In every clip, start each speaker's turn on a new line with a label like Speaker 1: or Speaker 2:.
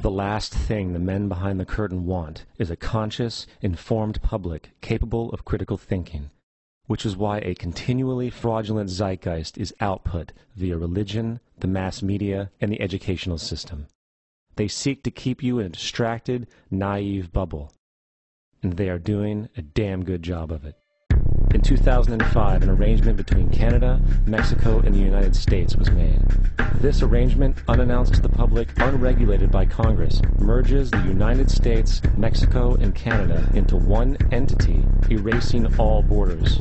Speaker 1: The last thing the men behind the curtain want is a conscious, informed public capable of critical thinking, which is why a continually fraudulent zeitgeist is output via religion, the mass media, and the educational system. They seek to keep you in a distracted, naive bubble, and they are doing a damn good job of it. In 2005, an arrangement between Canada, Mexico, and the United States was made. This arrangement, unannounced to the public, unregulated by Congress, merges the United States, Mexico, and Canada into one entity, erasing all borders.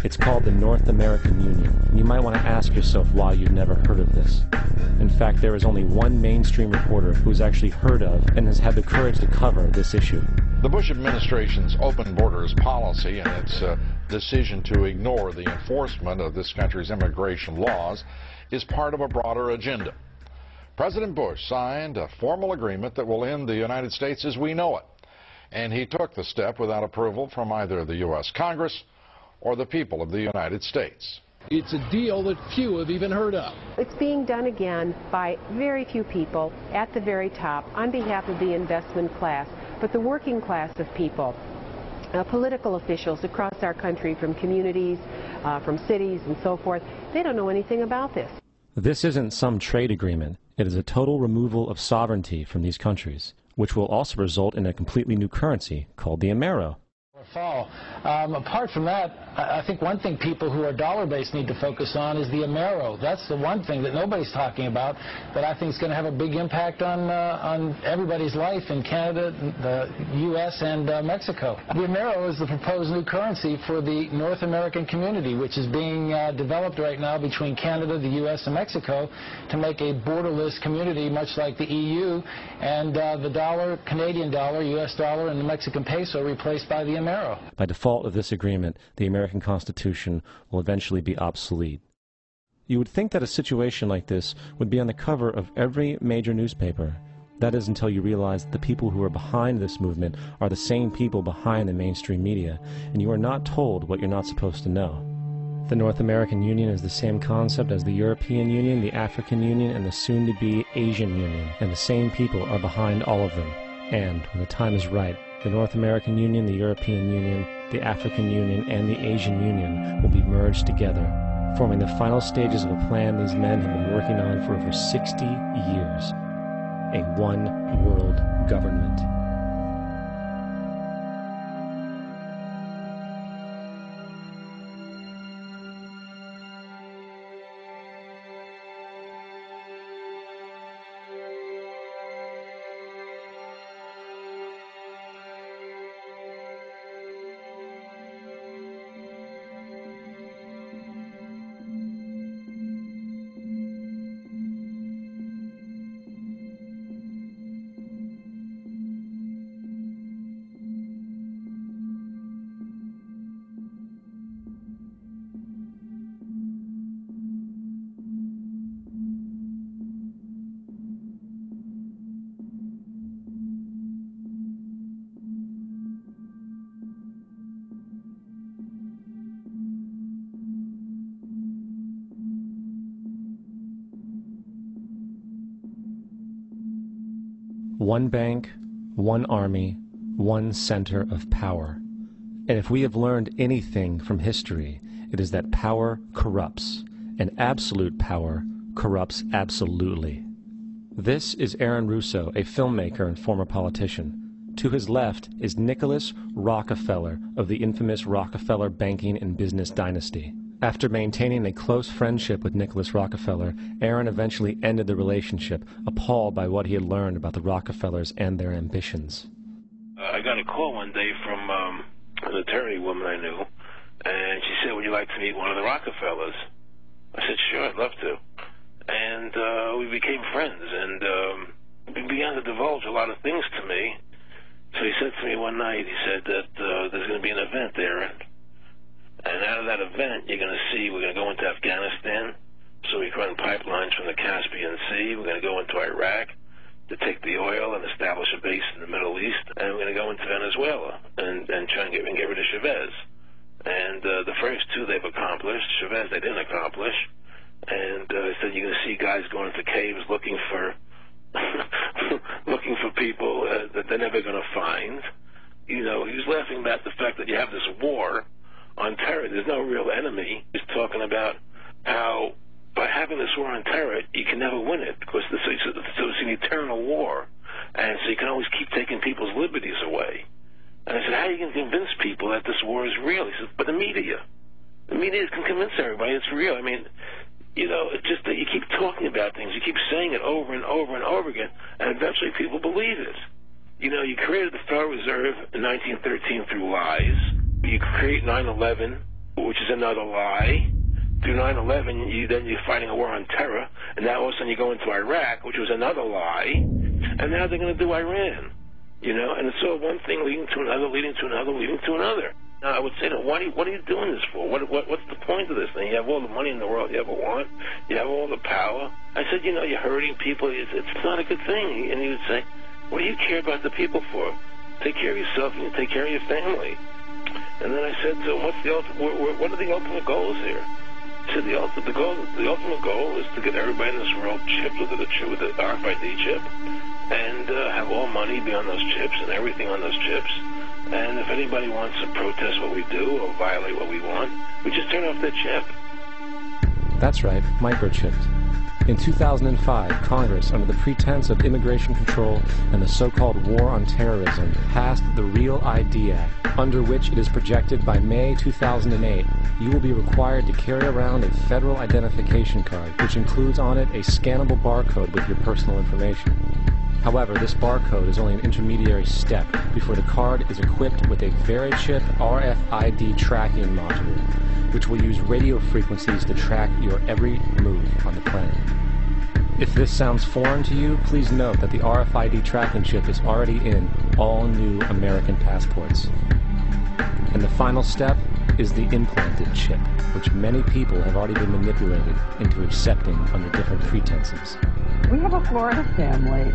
Speaker 1: It's called the North American Union. You might want to ask yourself why you've never heard of this. In fact, there is only one mainstream reporter who's actually heard of and has had the courage to cover this issue.
Speaker 2: The Bush administration's open borders policy and its decision to ignore the enforcement of this country's immigration laws is part of a broader agenda. President Bush signed a formal agreement that will end the United States as we know it, and he took the step without approval from either the U.S. Congress or the people of the United States.
Speaker 3: It's a deal that few have even heard of.
Speaker 4: It's being done again by very few people at the very top on behalf of the investment class, but the working class of people, political officials across our country, from communities, from cities and so forth, they don't know anything about this.
Speaker 1: This isn't some trade agreement. It is a total removal of sovereignty from these countries, which will also result in a completely new currency called the Amero.
Speaker 5: Fall. Apart from that, I think one thing people who are dollar-based need to focus on is the Amero. That's the one thing that nobody's talking about that I think is going to have a big impact on everybody's life in Canada, the U.S., and Mexico. The Amero is the proposed new currency for the North American community, which is being developed right now between Canada, the U.S., and Mexico to make a borderless community, much like the EU, and the dollar, Canadian dollar, U.S. dollar, and the Mexican peso replaced by the Amero.
Speaker 1: By default of this agreement, the American Constitution will eventually be obsolete. You would think that a situation like this would be on the cover of every major newspaper. That is until you realize that the people who are behind this movement are the same people behind the mainstream media, and you are not told what you're not supposed to know. The North American Union is the same concept as the European Union, the African Union, and the soon-to-be Asian Union, and the same people are behind all of them. And, when the time is right, the North American Union, the European Union, the African Union, and the Asian Union will be merged together, forming the final stages of a plan these men have been working on for over 60 years. A one-world government. One bank, one army, one center of power. And if we have learned anything from history, it is that power corrupts, and absolute power corrupts absolutely. This is Aaron Russo, a filmmaker and former politician. To his left is Nicholas Rockefeller of the infamous Rockefeller banking and business dynasty. After maintaining a close friendship with Nicholas Rockefeller, Aaron eventually ended the relationship, appalled by what he had learned about the Rockefellers and their ambitions.
Speaker 6: I got a call one day from an attorney woman I knew, and she said, "Would you like to meet one of the Rockefellers?" I said, "Sure, I'd love to." And we became friends, and he began to divulge a lot of things to me. So he said to me one night, he said that there's going to be an event there. And out of that event, you're going to see, we're going to go into Afghanistan, so we can run pipelines from the Caspian Sea. We're going to go into Iraq to take the oil and establish a base in the Middle East. And we're going to go into Venezuela and try and get rid of Chavez. And the first two they've accomplished. Chavez they didn't accomplish. And he said you're going to see guys going into caves looking for never going to find. You know, he was laughing about the fact that you have this war on terror. There's no real enemy. He's talking about how by having this war on terror, you can never win it because so it's an eternal war. And so you can always keep taking people's liberties away. And I said, how are you going to convince people that this war is real? He said, but the media can convince everybody it's real. I mean, you know, it's just that you keep talking about things. You keep saying it over and over and over again, and eventually people believe it. You know, you created the Federal Reserve in 1913 through lies. You create 9/11, which is another lie. Through 9/11, you're fighting a war on terror, and now all of a sudden you go into Iraq, which was another lie, and now they're going to do Iran. You know, and it's all one thing leading to another, leading to another, leading to another. Now, I would say, what are you doing this for? What's the point of this thing? You have all the money in the world you ever want. You have all the power. I said, you know, you're hurting people. It's not a good thing. And he would say, what do you care about the people for? Take care of yourself and you take care of your family. And then I said to him, what are the ultimate goals here? He said, the ultimate goal is to get everybody in this world chipped with the RFID chip and have all money be on those chips and everything on those chips. And if anybody wants to protest what we do or violate what we want, we just turn off their chip.
Speaker 1: That's right, microchipped. In 2005, Congress, under the pretense of immigration control and the so-called war on terrorism, passed the REAL ID Act, under which it is projected by May 2008, you will be required to carry around a federal identification card, which includes on it a scannable barcode with your personal information. However, this barcode is only an intermediary step before the card is equipped with a VeriChip RFID tracking module, which will use radio frequencies to track your every move on the planet. If this sounds foreign to you, please note that the RFID tracking chip is already in all new American passports. And the final step is the implanted chip, which many people have already been manipulated into accepting under different pretenses.
Speaker 7: We have a Florida family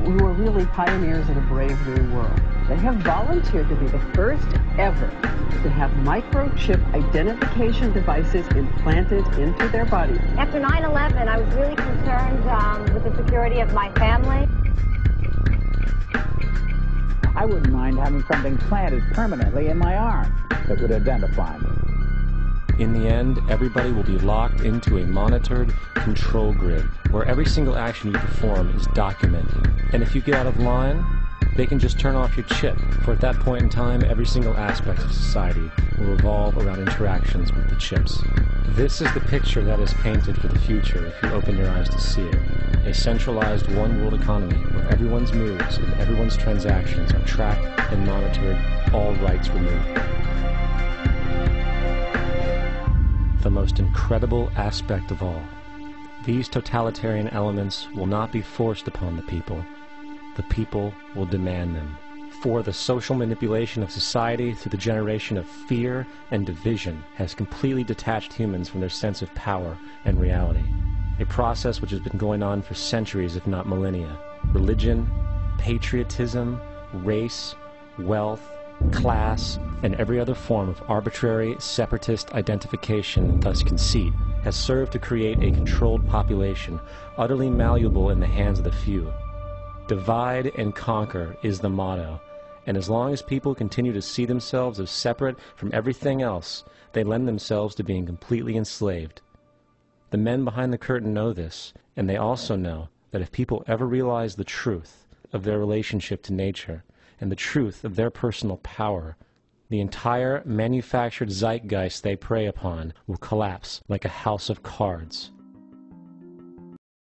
Speaker 7: who are really pioneers of the brave new world. They have volunteered to be the first ever to have microchip identification devices implanted into their bodies.
Speaker 8: After 9/11, I was really concerned with the security of my family.
Speaker 9: I wouldn't mind having something planted permanently in my arm that would identify me.
Speaker 1: In the end, everybody will be locked into a monitored control grid where every single action you perform is documented. And if you get out of line, they can just turn off your chip, for at that point in time, every single aspect of society will revolve around interactions with the chips. This is the picture that is painted for the future if you open your eyes to see it. A centralized one-world economy where everyone's moves and everyone's transactions are tracked and monitored, all rights removed. The most incredible aspect of all, these totalitarian elements will not be forced upon the people. The people will demand them. For the social manipulation of society through the generation of fear and division has completely detached humans from their sense of power and reality. A process which has been going on for centuries, if not millennia. Religion, patriotism, race, wealth, class, and every other form of arbitrary, separatist identification, and thus conceit, has served to create a controlled population, utterly malleable in the hands of the few. Divide and conquer is the motto, and as long as people continue to see themselves as separate from everything else, they lend themselves to being completely enslaved. The men behind the curtain know this, and they also know that if people ever realize the truth of their relationship to nature, and the truth of their personal power, the entire manufactured zeitgeist they prey upon will collapse like a house of cards.